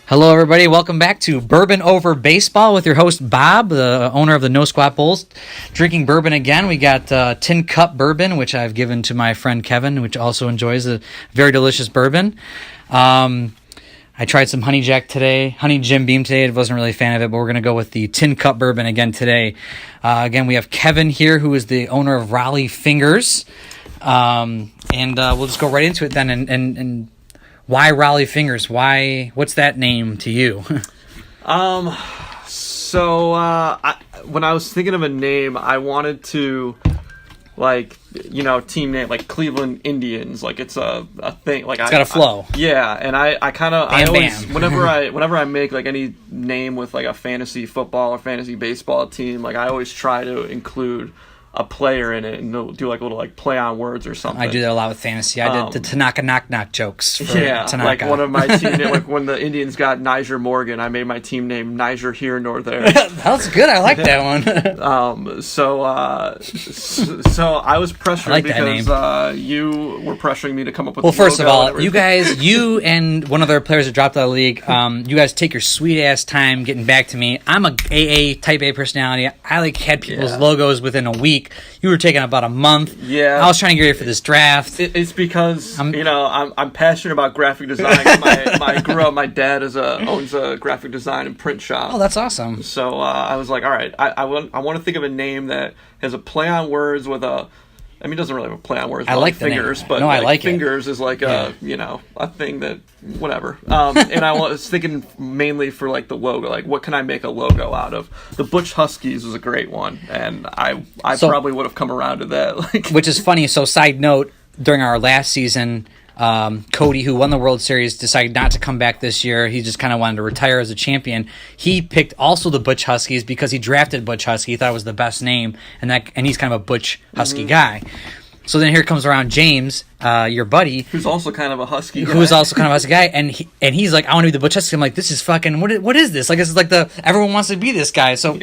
Hello, everybody. Welcome back to Bourbon Over Baseball with your host, Bob, the owner of the No Squat Bulls. Drinking bourbon again. We got Tin Cup Bourbon, which I've given to my friend Kevin, which also enjoys a very delicious bourbon. I tried some Honey Jim Beam today. I wasn't really a fan of it, but we're going to go with the Tin Cup Bourbon again today. Again, we have Kevin here, who is the owner of Rollie Fingers. And we'll just go right into it then. And why Rollie Fingers? What's that name to you? When I was thinking of a name, I wanted to, team name, like Cleveland Indians. Like, it's a thing. Like, it's got a flow. And I always, whenever I make, like, any name with, like, a fantasy football or fantasy baseball team, like, I always try to include a player in it and do like a little like play on words or something. I do that a lot with fantasy. I did the Tanaka knock knock jokes for Tanaka. Like one of my team like when the Indians got Niger Morgan, I made my team name Niger Here Nor There. That's good. I like that one. So I was pressured because you were pressuring me to come up with. Well, first of all, you and one of the players that dropped out of the league, you guys take your sweet ass time getting back to me. I'm a AA type A personality. I had people's logos within a week. You were taking about a month. Yeah, I was trying to get ready for this draft. It's because I'm passionate about graphic design. I grew up. My dad owns a graphic design and print shop. Oh, that's awesome. So I was like, all right, I want to think of a name that has a play on words with a. I mean, it doesn't really have a play on words. I like fingers, name. But no, I like fingers it. is like a thing that whatever. And I was thinking mainly for like the logo, like what can I make a logo out of? The Butch Huskies was a great one, and I probably would have come around to that. Which is funny. So, side note, during our last season, Cody, who won the World Series, decided not to come back this year. He just kind of wanted to retire as a champion. He picked also the Butch Huskies because he drafted Butch Husky. He thought it was the best name, and he's kind of a Butch Husky guy. So then here comes around James, your buddy, who's also kind of a Husky guy. And he's like, I want to be the Butch Husky. I'm like, this is fucking what is this? Like, this is like everyone wants to be this guy. So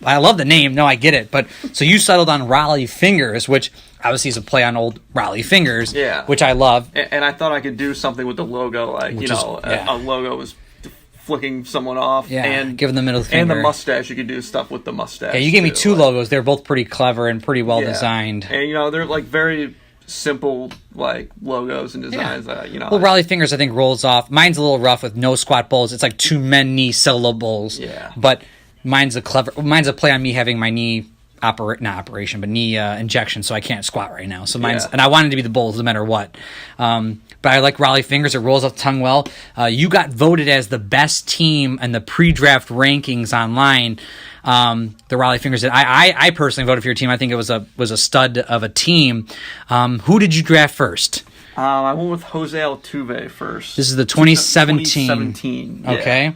I love the name. No, I get it. But so you settled on Rollie Fingers, which obviously is a play on old Rollie Fingers, which I love. And I thought I could do something with the logo, like a logo was flicking someone off, and give them the middle finger, and the mustache. You could do stuff with the mustache. Yeah, you gave me two logos. They're both pretty clever and pretty well designed. And they're like very simple like logos and designs. Well, Rollie Fingers I think rolls off. Mine's a little rough with no squat bulls. It's like too many syllables. Yeah, but mine's a play on me having my knee knee injection, so I can't squat right now. So mine's and I wanted to be the Bulls no matter what. But I like Rollie Fingers. It rolls off the tongue well. You got voted as the best team in the pre-draft rankings online. The Rollie Fingers. I personally voted for your team. I think it was a stud of a team. Who did you draft first? I went with Jose Altuve first. This is the 2017. 2017. Okay. Yeah.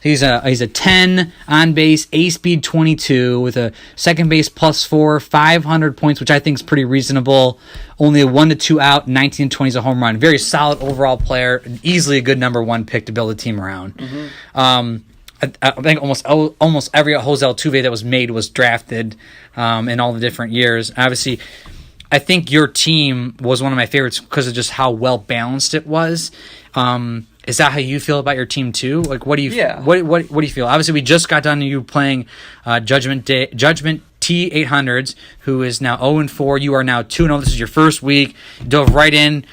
He's a 10 on base, A speed 22 with a second base +4, 500 points, which I think is pretty reasonable. Only a 1-2 out, 19-20 is a home run. Very solid overall player, easily a good number one pick to build a team around. I think almost every Jose Altuve that was made was drafted in all the different years. Obviously, I think your team was one of my favorites because of just how well balanced it was. Is that how you feel about your team too? Like, what do you? Yeah. What do you feel? Obviously, we just got done you playing Judgment T800s, who is now 0-4. You are now 2-0. This is your first week. You dove right in.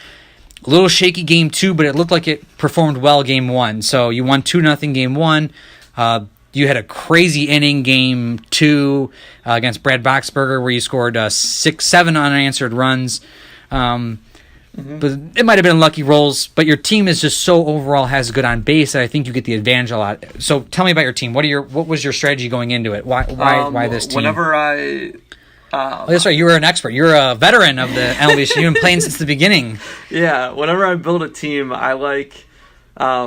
A little shaky game 2, but it looked like it performed well game 1. So you won 2-0 game 1. You had a crazy inning game 2 against Brad Boxberger where you scored 7 unanswered runs. But it might have been lucky rolls, but your team is just so overall has good on base that I think you get the advantage a lot. So tell me about your team. What was your strategy going into it? Why this team? Whenever that's right. You were an expert. You're a veteran of the MLB Showdown. You've been playing since the beginning. Yeah. Whenever I build a team, I like my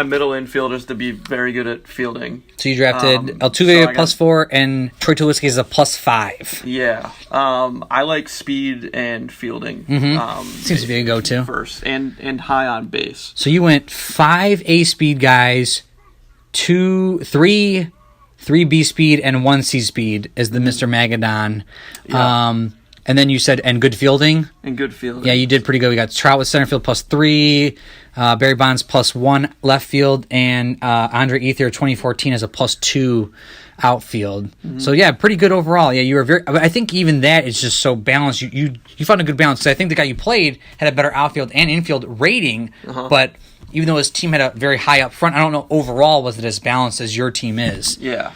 middle infielders to be very good at fielding. So you drafted Altuve +4 and Troy Tulowitzki is a +5. Yeah. I like speed and fielding. Seems to be a go-to. First, and high on base. So you went 5 A speed guys, 3 B speed, and 1 C speed as the Mr. Magadon. Yeah. And then you said, and good fielding? And good fielding. Yeah, you did pretty good. We got Trout with center field +3, Barry Bonds +1 left field, and Andre Ethier 2014 as a +2 outfield. So yeah, pretty good overall. Yeah, you were very. I think even that is just so balanced. You found a good balance. So I think the guy you played had a better outfield and infield rating, but even though his team had a very high up front, I don't know overall was it as balanced as your team is. Yeah.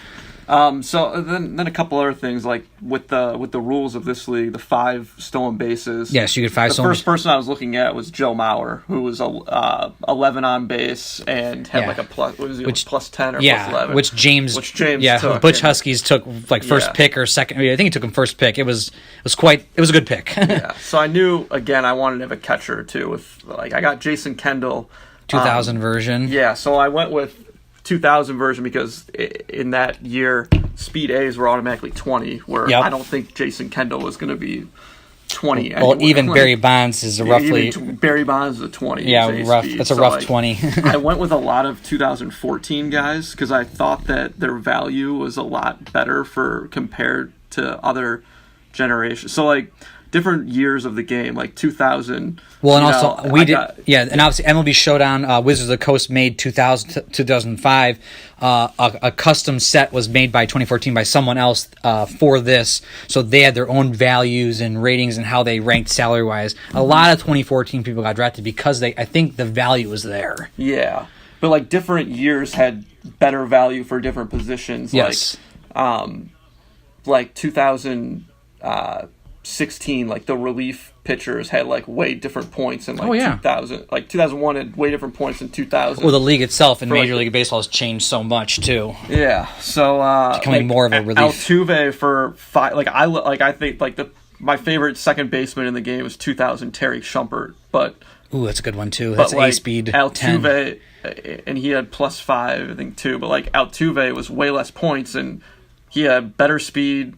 So then a couple other things, like with the rules of this league, the 5 stolen bases. Yes, you get 5 stolen bases. The first person I was looking at was Joe Mauer, who was 11 on base and had like a plus. What was he? Plus 10 or plus 11? Which James took. Butch Huskies took like first pick or second. I think he took him first pick. It was a good pick. Yeah. So I knew again I wanted to have a catcher too. With like I got Jason Kendall. 2000 version. Yeah. So I went with 2000 version because in that year speed A's were automatically 20, where I don't think Jason Kendall was going to be 20 anyway. Well, even Barry Bonds is roughly Barry Bonds is a 20. Yeah, rough. That's a rough 20. I went with a lot of 2014 guys because I thought that their value was a lot better compared to other generations. So like different years of the game, like 2000. Well, and also and obviously MLB Showdown, Wizards of the Coast made 2005. A custom set was made by 2014 by someone else for this, so they had their own values and ratings and how they ranked salary wise. A lot of 2014 people got drafted because I think the value was there. Yeah, but like different years had better value for different positions. Yes, like 2016, like the relief pitchers had like way different points in 2000. Like 2001 had way different points than 2000. Well, the league itself in Major League Baseball has changed so much too. Yeah, so becoming more of a relief. Altuve for 5. I think my favorite second baseman in the game was 2000 Terry Shumpert, but ooh, that's a good one too. That's A-speed. Altuve, 10. And he had +5 I think too. But like Altuve was way less points and he had better speed.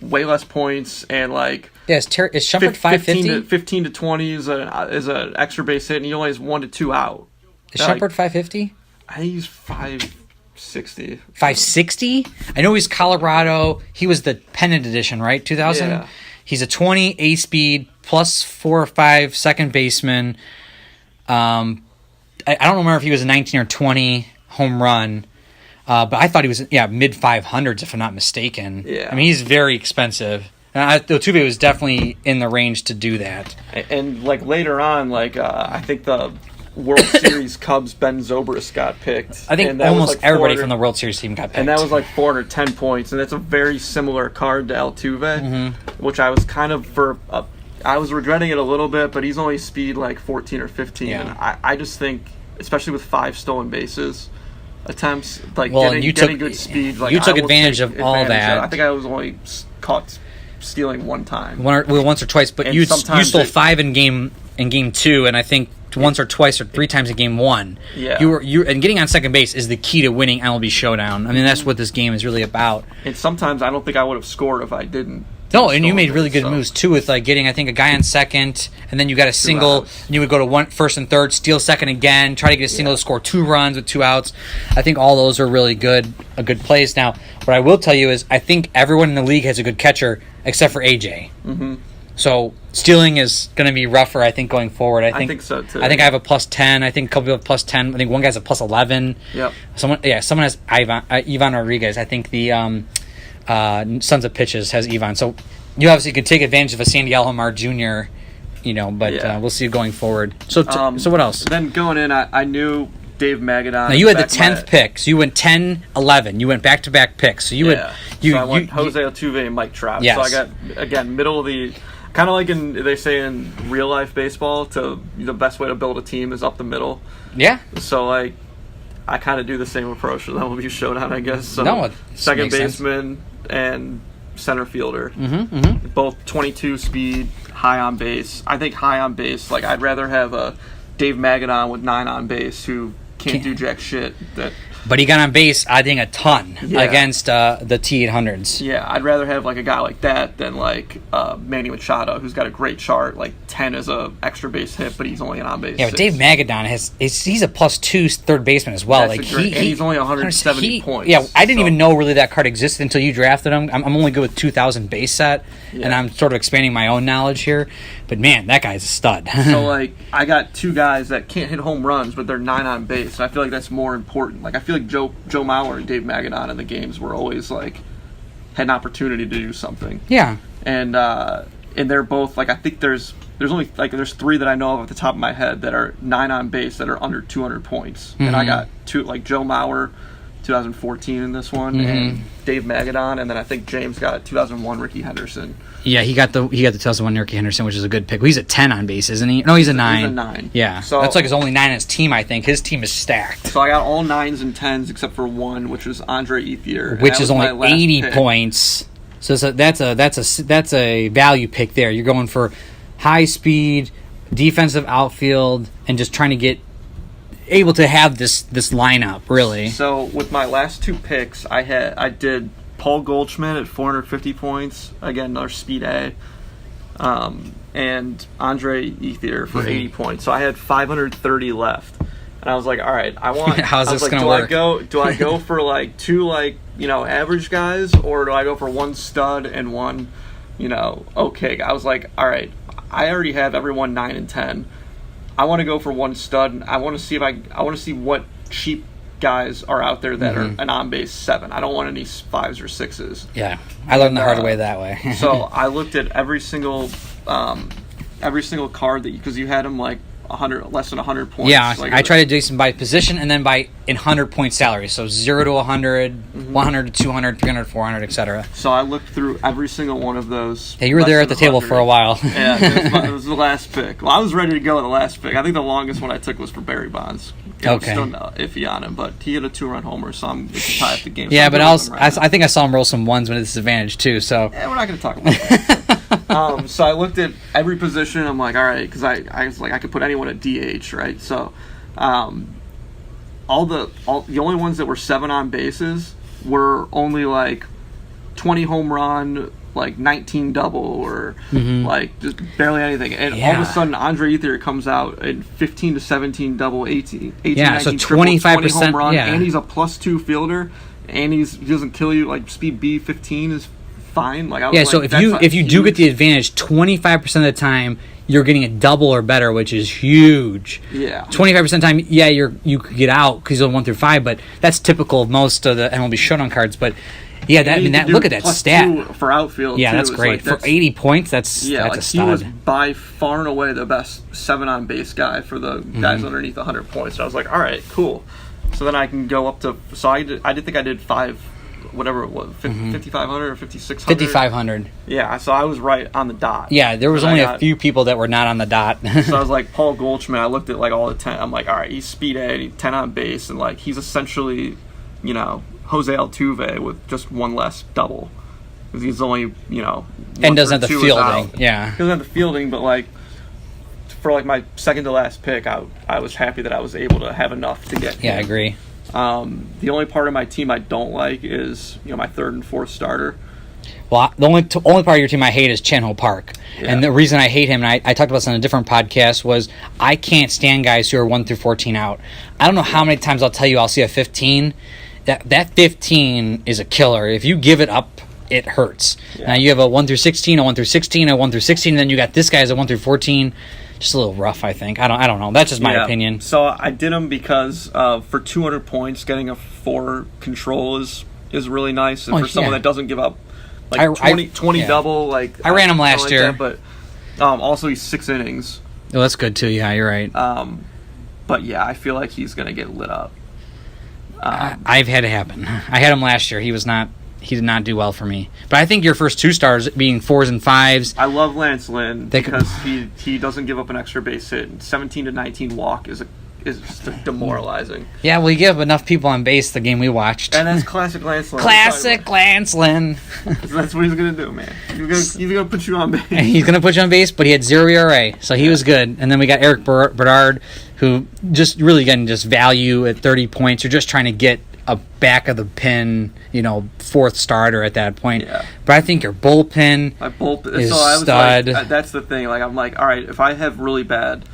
Way less points and like is Shumpert 550? 15 to 20 is an extra base hit and he only has 1 to 2 out. Is Shumpert 550? I think he's 560. 560? I know he's Colorado. He was the pennant edition, right? 2000. Yeah. He's a 20 A speed +4 or 5 second baseman. I don't remember if he was a 19 or 20 home run. But I thought he was mid 500s if I'm not mistaken. Yeah. I mean he's very expensive. Altuve was definitely in the range to do that. And like later on, like I think the World Series Cubs Ben Zobrist got picked. I think almost everybody from the World Series team got picked. And that was like 410 points, and that's a very similar card to Altuve, which I was kind of I was regretting it a little bit, but he's only speed like 14 or 15. Yeah. And I just think, especially with 5 stolen bases. Attempts getting good speed. Like you took advantage of all that. I think I was only caught stealing one time. Once or twice, but you stole 5 in game 2, and I think once or twice or 3 times in game 1. Yeah, you and getting on second base is the key to winning MLB Showdown. I mean that's what this game is really about. And sometimes I don't think I would have scored if I didn't. No, and you made really good moves too with like getting I think a guy on second, and then you got a single, and you would go to first and third, steal second again, try to get a single to score 2 runs with 2 outs. I think all those are really good plays. Now, what I will tell you is I think everyone in the league has a good catcher except for AJ. Mm-hmm. So stealing is going to be rougher, I think, going forward. I think so too. I think I have a +10. I think a couple people have +10. I think one guy's a +11. Yep. Someone has Ivan Rodriguez. I think the Sons of Pitches has Ivan. So you obviously could take advantage of a Sandy Alomar Jr., but we'll see going forward. So what else? Then going in, I knew Dave Magadon. Now you had the 10th pick, so you went 10, 11. You went back-to-back picks. So I went Jose Altuve and Mike Trout. Yes. So I got, again, middle of the... Kind of like they say in real-life baseball, the best way to build a team is up the middle. Yeah. So, like, I kind of do the same approach with MLB Showdown, I guess. So second baseman and center fielder. Both 22 speed, high on base. I think high on base, like, I'd rather have a Dave Magadon with 9 on base who can't do jack shit. But he got on base, I think, a ton against the T800s. Yeah, I'd rather have like a guy like that than like Manny Machado, who's got a great chart, like 10 as a extra base hit, but he's only an on base. Yeah, but Dave Magadon he's a +2 third baseman as well. That's and he's only 170 points. Yeah, I didn't even know really that card existed until you drafted him. I'm only good with 2,000 base set, and I'm sort of expanding my own knowledge here. But man, that guy's a stud. So like, I got two guys that can't hit home runs, but they're 9 on base, and I feel like that's more important. Like I feel like Joe Mauer and Dave Magadon in the games were always like had an opportunity to do something. Yeah, and they're both like, I think there's only like there's 3 that I know of at the top of my head that are 9 on base that are under 200 points, and I got 2 like Joe Mauer, 2014 in this one, and Dave Magadon, and then I think James got 2001 Ricky Henderson. Yeah, he got the 2001 Ricky Henderson, which is a good pick. Well, he's a 10 on base, isn't he? No, he's a 9. He's a 9. Yeah, so that's like his only 9 in his team. I think his team is stacked. So I got all 9s and 10s except for one, which was Andre Ethier, which is only 80 points. So that's a value pick there. You're going for high speed, defensive outfield, and just trying to get able to have this lineup, really. So with my last 2 picks, I did Paul Goldschmidt at 450 points, again another speed A, and Andre Ethier for 80 points. So I had 530 left, and I was like, all right, how's this gonna work? Do I go for like 2 like average guys, or do I go for 1 stud and 1 okay guy? I was like, all right, I already have everyone 9 and 10. I want to go for 1 stud. I want to see what cheap guys are out there that are an on-base 7. I don't want any 5s or 6s. Yeah, I learned the hard way that way. So I looked at every single card that because you had them like 100 less than 100 points. Yeah, like I try to do some by position and then by 100-point salary. So 0 to 100, 100 to 200, 300, 400, etc. So I looked through every single one of those. Yeah, you were there at the table for a while. Yeah, it was the last pick. Well, I was ready to go at the last pick. I think the longest one I took was for Barry Bonds. I'm still iffy on him, but he had a 2-run homer, so it's a tie up the game. Yeah, but I think I saw him roll some ones with a disadvantage too. So yeah, we're not going to talk about that. So I looked at every position. I'm like, all right, because I was like, I could put anyone at DH, right? So the only ones that were 7 on bases were only like 20 home run, like 19 double, or like just barely anything. And all of a sudden, Andre Ethier comes out at 15 to 17 double, 18 19 so 25% home run, yeah. And he's a +2 fielder, and he doesn't kill you. Like speed B15 is fine. Like I was so if you do get the advantage, 25% of the time you're getting a double or better, which is huge. Yeah. 25% of the time, you could get out because you're 1 through 5, but that's typical of most of the MLB Showdown cards. But yeah, look at that stat for outfield. Yeah, that's great. For 80 points, that's a stud. He was by far and away the best 7 on base guy for the guys underneath 100 points. So I was like, all right, cool. So then I can go up to. So I think I did 5. Whatever it was, 5,500 or 5,600? 5,500. Yeah, so I was right on the dot. Yeah, there was only a few people that were not on the dot. So I was like, Paul Goldschmidt, I looked at like all the 10. I'm like, all right, he's speed A, he's 10 on base, and like he's essentially, Jose Altuve with just 1 less double. Because he's only, and doesn't have the fielding. Yeah. He doesn't have the fielding, but like, for like my second to last pick, I was happy that I was able to have enough to get him. Yeah, I agree. The only part of my team I don't like is my 3rd and 4th starter. Well, the only part of your team I hate is Chan-Ho Park. Yeah. And the reason I hate him, and I talked about this on a different podcast, was I can't stand guys who are 1 through 14 out. I don't know how many times I'll tell you I'll see a 15. That 15 is a killer. If you give it up, it hurts. Yeah. Now you have a 1 through 16, a 1 through 16, a 1 through 16, and then you got this guy as a 1 through 14. Just a little rough, I think. I don't know. That's just my opinion. So I did them because for 200 points, getting a 4 control is really nice. And for someone that doesn't give up like 20 double, like I ran him last year. That, but also he's 6 innings. Oh, that's good too. Yeah, you're right. But yeah, I feel like he's gonna get lit up. I've had it happen. I had him last year. He did not do well for me. But I think your first 2 stars being 4s and 5s. I love Lance Lynn because he doesn't give up an extra base hit. 17 to 19 walk is demoralizing. Yeah, well, he gave up enough people on base the game we watched. And that's classic Lance Lynn. Classic Lance Lynn. That's what he's going to do, man. He's going to put you on base. He's going to put you on base, but he had 0 ERA, so he was good. And then we got Eric Bernard, who just really getting just value at 30 points. You're just trying to get a back of the pin, fourth starter at that point. Yeah. But I think your bullpen is stud. That's the thing. Like, I'm like, all right, if I have really bad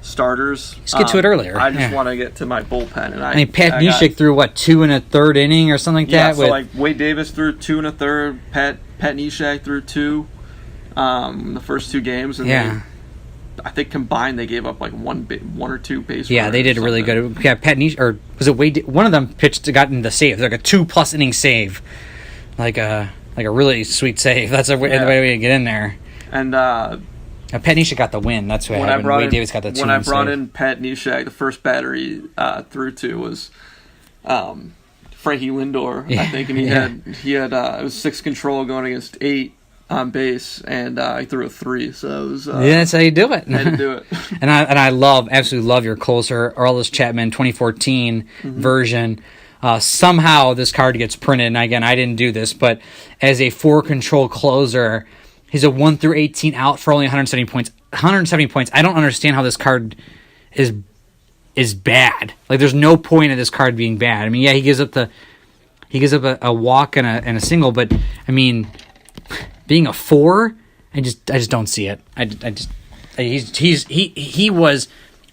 starters, let's get to it earlier. I just want to get to my bullpen, and I mean, Pat Neshek threw 2 1/3 inning or something like that. So like Wade Davis threw 2 1/3. Pat Neshek threw 2. The first 2 games, and I think combined they gave up like one or two base. Yeah, they did really good. Yeah, Pat Neshek, or was it Wade? One of them got into the save, like a 2+ inning save, like a really sweet save. That's the way to get in there. And Pat Neshek got the win. That's what happened. Wade Davis got the 2. When I brought in Pat Neshek, the first batter he threw to was Frankie Lindor, I think, and he had it was 6 control going against 8 on base, and I threw a 3. So it was that's how you do it. I had to do it. and I absolutely love your closer, Aroldis Chapman 2014 version. Somehow this card gets printed, and again, I didn't do this, but as a 4-control closer, he's a 1 through 18 out for only 170 points. 170 points. I don't understand how this card is bad. Like, there's no point of this card being bad. I mean, yeah, he gives up a walk and a single, but I mean, being a 4, I just don't see it. He was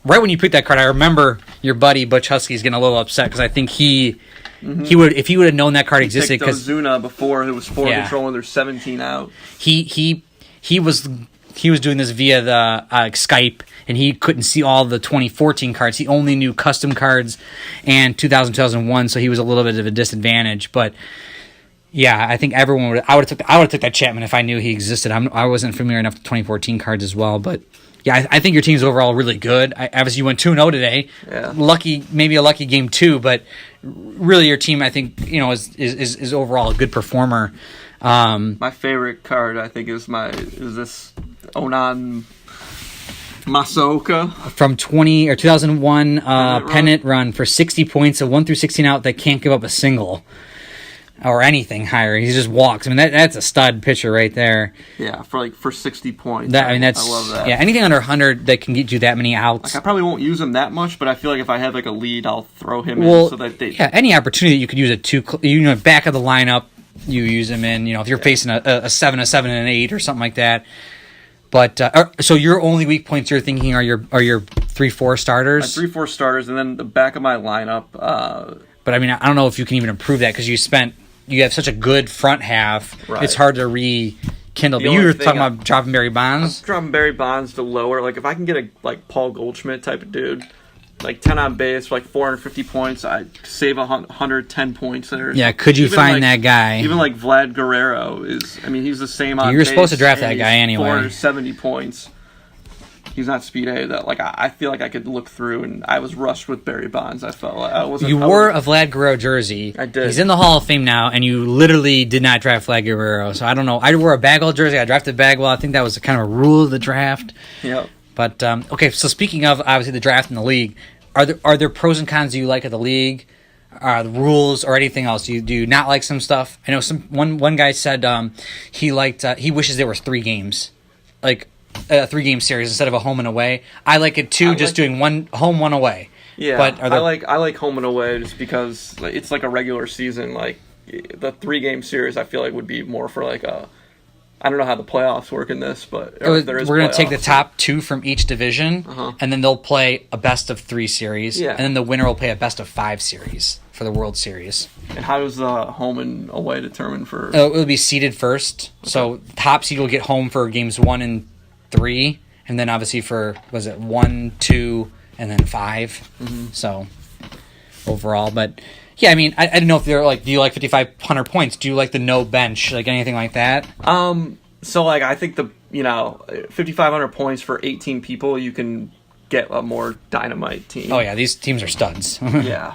right when you picked that card. I remember your buddy Butch Husky's getting a little upset because I think he would, if he would have known that card existed, because Ozuna before, it was 4 control and there's 17 out. He was doing this via the Skype, and he couldn't see all the 2014 cards. He only knew custom cards and 2001, so he was a little bit of a disadvantage. But yeah, I think everyone would. I would have took that Chapman if I knew he existed. I wasn't familiar enough with 2014 cards as well, but yeah, I think your team's overall really good. Obviously, you went 2-0 today. Yeah. Maybe a lucky game too, but really your team, I think, is overall a good performer. My favorite card, I think, is this Onan Masaoka from 2001 pennant run for 60 points, a 1 through 16 out that can't give up a single or anything higher. He just walks. I mean, that's a stud pitcher right there. Yeah, for 60 points. I love that. Yeah, anything under 100 that can get you that many outs. Like, I probably won't use him that much, but I feel like if I have like a lead, I'll throw him in so that they. Yeah, any opportunity you could use back of the lineup, you use him in. If you're facing a 7, a 7, and an 8 or something like that. But so your only weak points you're thinking are your 3-4 starters. My 3-4 starters, and then the back of my lineup. But I mean, I don't know if you can even improve that because you have such a good front half. Right. It's hard to rekindle. But you were talking about dropping Barry Bonds. I'm dropping Barry Bonds to lower. Like, if I can get a Paul Goldschmidt type of dude, like 10 on base for like 450 points, I'd save 110 points there. Yeah, could you find that guy? Even like Vlad Guerrero he's the same on base. You were supposed to draft that guy anyway. 470 points. He's not speed A. That I feel like I could look through, and I was rushed with Barry Bonds. I felt like I wasn't. You wore a Vlad Guerrero jersey. I did. He's in the Hall of Fame now, and you literally did not draft Vlad Guerrero. So I don't know. I wore a Bagwell jersey. I drafted Bagwell. I think that was kind of a rule of the draft. Yep. But okay. So speaking of obviously the draft in the league, are there pros and cons you like of the league? The rules or anything else? Do you not like some stuff? I know one guy said he wishes there was 3 games, like a 3-game series instead of a home and away. I like it too, doing one home, one away. Yeah, but I like home and away just because it's like a regular season. Like the 3-game series, I feel like would be more for like a. I don't know how the playoffs work in this, but we're going to take the top 2 from each division, and then they'll play a best of 3 series, and then the winner will play a best of 5 series for the World Series. And how does the home and away determine for? It will be seeded first, so top seed will get home for games 1 and 3, and then obviously for 1, 2, and then 5. So overall, but. Yeah, I mean, I don't know if they're like, do you like 5,500 points? Do you like the no bench, like anything like that? So like, I think 5,500 points for 18 people, you can get a more dynamite team. Oh yeah, these teams are studs. Yeah.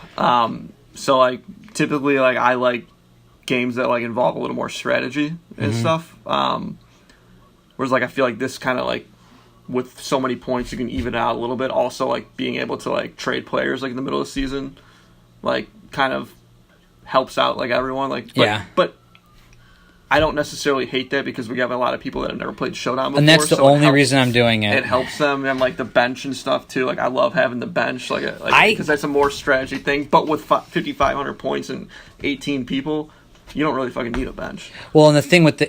So like, typically like, I like games that like involve a little more strategy and stuff. Whereas like, I feel like this kind of like, with so many points, you can even it out a little bit. Also like being able to like trade players like in the middle of the season, like kind of helps out like everyone. Like, but I don't necessarily hate that because we have a lot of people that have never played Showdown before. And that's the so only reason I'm doing it. It helps them, and like the bench and stuff too. Like I love having the bench, because that's a more strategy thing. But with 5,500 points and 18 people, you don't really fucking need a bench. Well, and the thing with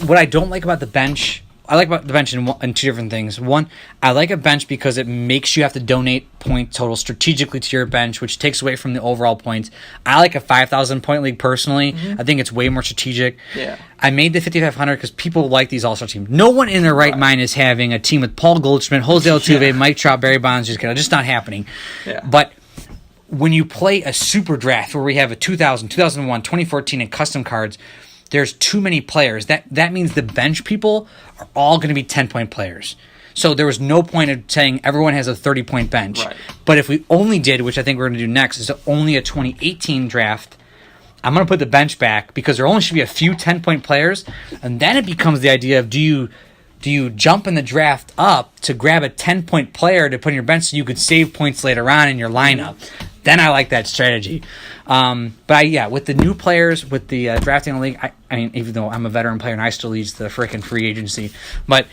what I don't like about the bench. I like about the bench in two different things. One, I like a bench because it makes you have to donate point total strategically to your bench, which takes away from the overall points. I like a 5,000 point league personally. I think it's way more strategic. Yeah. I made the 5,500 because people like these all-star teams. No one in their right mind is having a team with Paul Goldschmidt, Jose Altuve, Mike Trout, Barry Bonds. Just not happening. Yeah. But when you play a super draft where we have a 2000, 2001, 2014, and custom cards, there's too many players. That means the bench people are all going to be 10-point players. So there was no point of saying everyone has a 30-point bench. Right. But if we only did, which I think we're going to do next, is only a 2018 draft, I'm going to put the bench back because there only should be a few 10-point players. And then it becomes the idea of do you jump in the draft up to grab a 10-point player to put in your bench so you could save points later on in your lineup? Then I like that strategy. But with the new players, with the drafting in the league, I mean, even though I'm a veteran player and I still lead the freaking free agency, but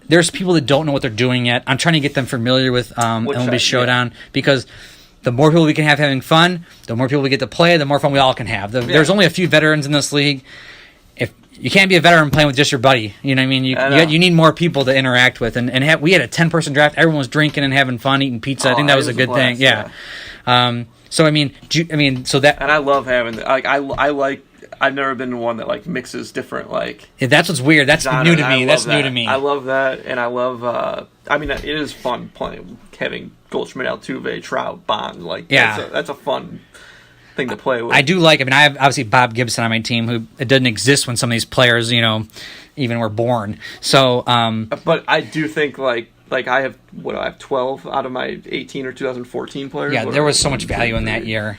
there's people that don't know what they're doing yet. I'm trying to get them familiar with MLB Showdown because the more people we can have having fun, the more people we get to play, the more fun we all can have. There's only a few veterans in this league. If you can't be a veteran playing with just your buddy, you know what I mean? You need more people to interact with. And we had a 10-person draft. Everyone was drinking and having fun, eating pizza. I think that was a good thing. Yeah. So I mean, and I love having I've never been one that mixes different that's what's weird. That's new to me. That's new to me. I love that, and I love. It is fun playing having Goldschmidt, Altuve, Trout, Bond. That's a fun thing to play with. I do like. I have obviously Bob Gibson on my team, who it doesn't exist when some of these players, even were born. So, but I do think I have 12 out of my 18 or 2014 players. Yeah, there was so much value in that year.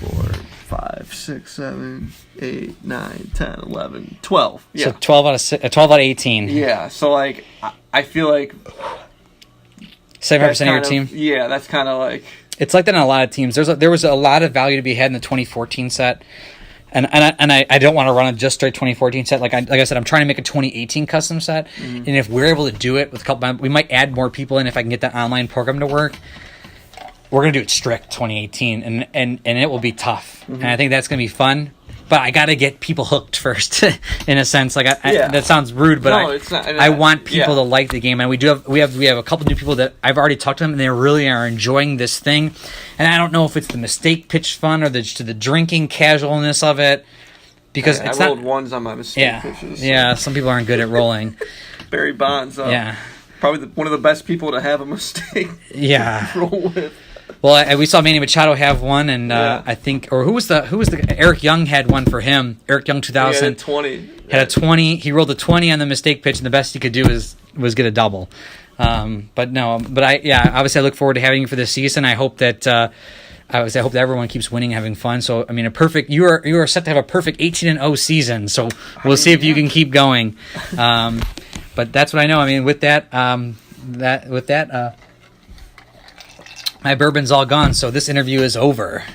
4, 5, 6, 7, 8, 9, 10, 11, 12. Yeah. So 12 out of 18. Yeah. So I feel like 75% of your team. Yeah, that's kind of It's like that in a lot of teams. There was a lot of value to be had in the 2014 set. And I don't want to run a just straight 2014 set. Like I said, I'm trying to make a 2018 custom set. And if we're able to do it with a couple, we might add more people in if I can get that online program to work. We're gonna do it strict 2018, and it will be tough. And I think that's gonna be fun. But I got to get people hooked first, in a sense. That sounds rude, but it's not, I want people to like the game, and we have a couple new people that I've already talked to them, and they really are enjoying this thing. And I don't know if it's the mistake pitch fun or the drinking casualness of it, because it's I rolled ones on my mistake pitches. So. Yeah, some people aren't good at rolling. Barry Bonds, probably one of the best people to have a mistake. Roll with. Well, we saw Manny Machado have one, and I think, or who was the Eric Young had one for him. Eric Young 2000 had a 20. Had a 20. He rolled a 20 on the mistake pitch, and the best he could do was get a double. Obviously I look forward to having you for this season. I hope that hope that everyone keeps winning, and having fun. So I mean, you are set to have a perfect 18-0 season. So we'll see if you can keep going. But that's what I know. I mean, with that. My bourbon's all gone, so this interview is over.